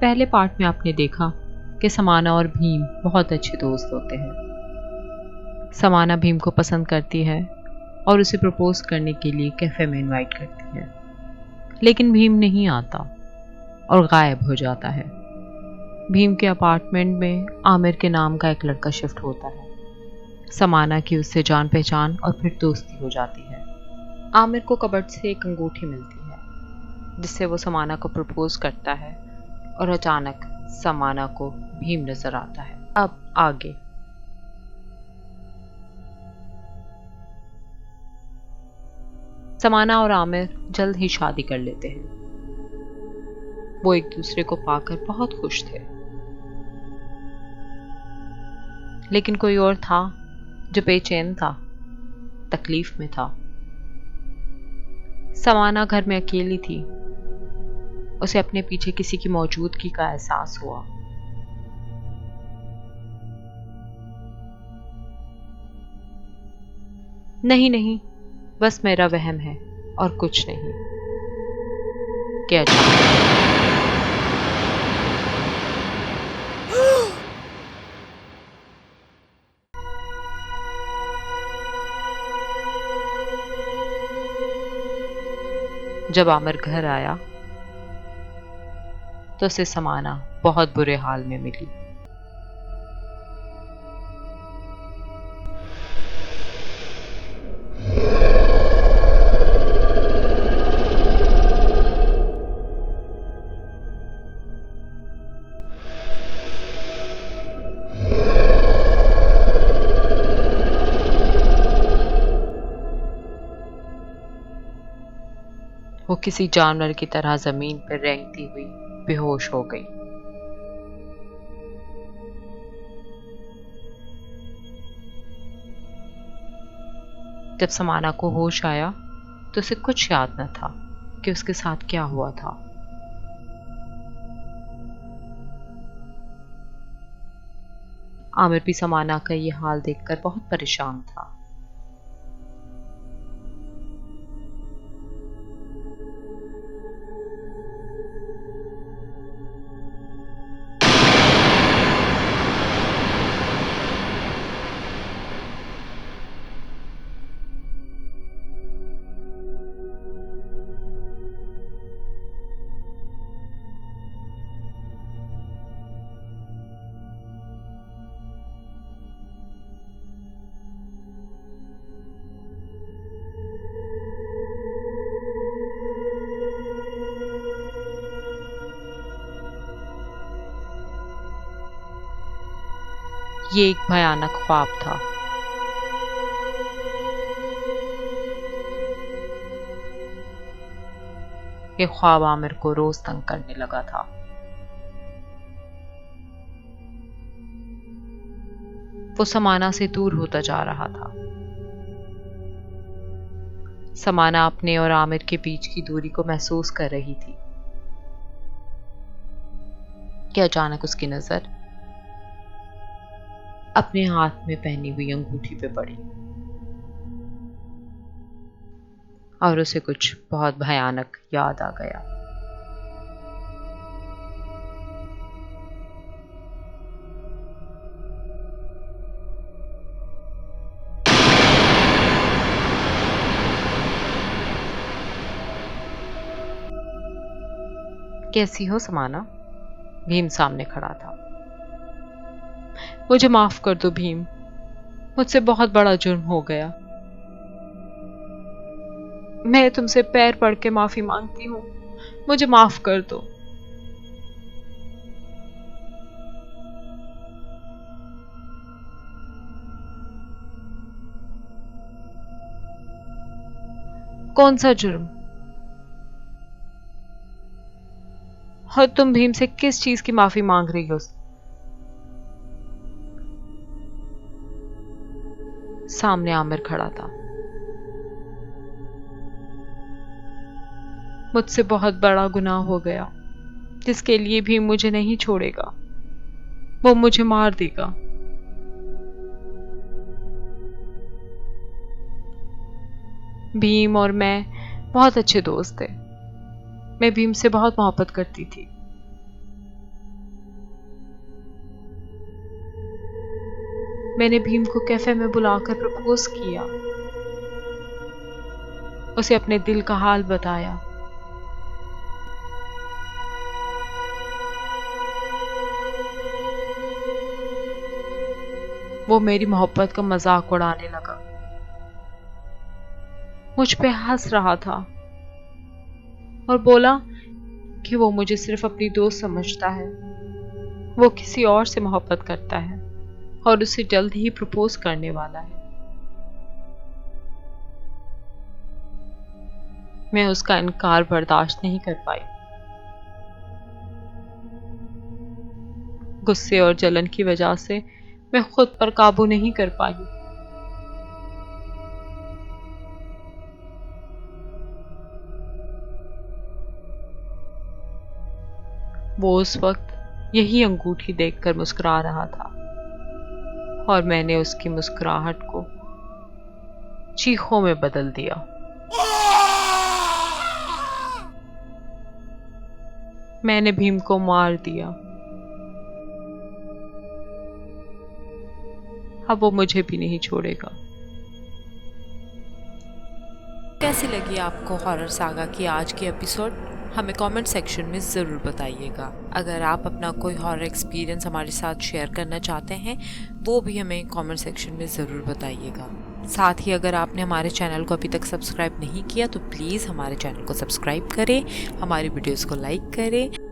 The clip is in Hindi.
पहले पार्ट में आपने देखा कि समाना और भीम बहुत अच्छे दोस्त होते हैं। समाना भीम को पसंद करती है और उसे प्रपोज करने के लिए कैफे में इनवाइट करती है, लेकिन भीम नहीं आता और गायब हो जाता है। भीम के अपार्टमेंट में आमिर के नाम का एक लड़का शिफ्ट होता है। समाना की उससे जान पहचान और फिर दोस्ती हो जाती है। आमिर को कबर्ड से एक अंगूठी मिलती है जिससे वो समाना को प्रपोज करता है और अचानक समाना को भीम नजर आता है। अब आगे। समाना और आमिर जल्द ही शादी कर लेते हैं। वो एक दूसरे को पाकर बहुत खुश थे, लेकिन कोई और था जो बेचैन था, तकलीफ में था। समाना घर में अकेली थी। उसे अपने पीछे किसी की मौजूदगी का एहसास हुआ। नहीं नहीं, बस मेरा वहम है और कुछ नहीं। क्या जब आमिर घर आया तो उसे समाना बहुत बुरे हाल में मिली। वो किसी जानवर की तरह जमीन पर रेंगती हुई बेहोश हो गई। जब समाना को होश आया तो उसे कुछ याद न था कि उसके साथ क्या हुआ था। आमिर भी समाना का ये हाल देखकर बहुत परेशान था। ये एक भयानक ख्वाब था। ये ख्वाब आमिर को रोज तंग करने लगा था। वो समाना से दूर होता जा रहा था। समाना अपने और आमिर के बीच की दूरी को महसूस कर रही थी कि अचानक उसकी नजर अपने हाथ में पहनी हुई अंगूठी पे पड़ी और उसे कुछ बहुत भयानक याद आ गया। कैसी हो समाना? भीम सामने खड़ा था। मुझे माफ कर दो भीम, मुझसे बहुत बड़ा जुर्म हो गया। मैं तुमसे पैर पड़ के माफी मांगती हूँ, मुझे माफ कर दो। कौन सा जुर्म? और तुम भीम से किस चीज की माफी मांग रही हो? सामने आमिर खड़ा था। मुझसे बहुत बड़ा गुनाह हो गया जिसके लिए भीम मुझे नहीं छोड़ेगा। वो मुझे मार देगा। भीम और मैं बहुत अच्छे दोस्त थे। मैं भीम से बहुत मोहब्बत करती थी। मैंने भीम को कैफे में बुलाकर प्रपोज किया, उसे अपने दिल का हाल बताया। वो मेरी मोहब्बत का मजाक उड़ाने लगा, मुझ पे हंस रहा था और बोला कि वो मुझे सिर्फ अपनी दोस्त समझता है, वो किसी और से मोहब्बत करता है और उसे जल्द ही प्रपोज करने वाला है। मैं उसका इनकार बर्दाश्त नहीं कर पाई। गुस्से और जलन की वजह से मैं खुद पर काबू नहीं कर पाई। वो उस वक्त यही अंगूठी देखकर मुस्कुरा रहा था और मैंने उसकी मुस्कुराहट को चीखों में बदल दिया। मैंने भीम को मार दिया। अब वो मुझे भी नहीं छोड़ेगा। कैसी लगी आपको हॉरर सागा की आज की एपिसोड? हमें कमेंट सेक्शन में ज़रूर बताइएगा। अगर आप अपना कोई हॉरर एक्सपीरियंस हमारे साथ शेयर करना चाहते हैं वो भी हमें कमेंट सेक्शन में ज़रूर बताइएगा। साथ ही अगर आपने हमारे चैनल को अभी तक सब्सक्राइब नहीं किया तो प्लीज़ हमारे चैनल को सब्सक्राइब करें, हमारी वीडियोस को लाइक करें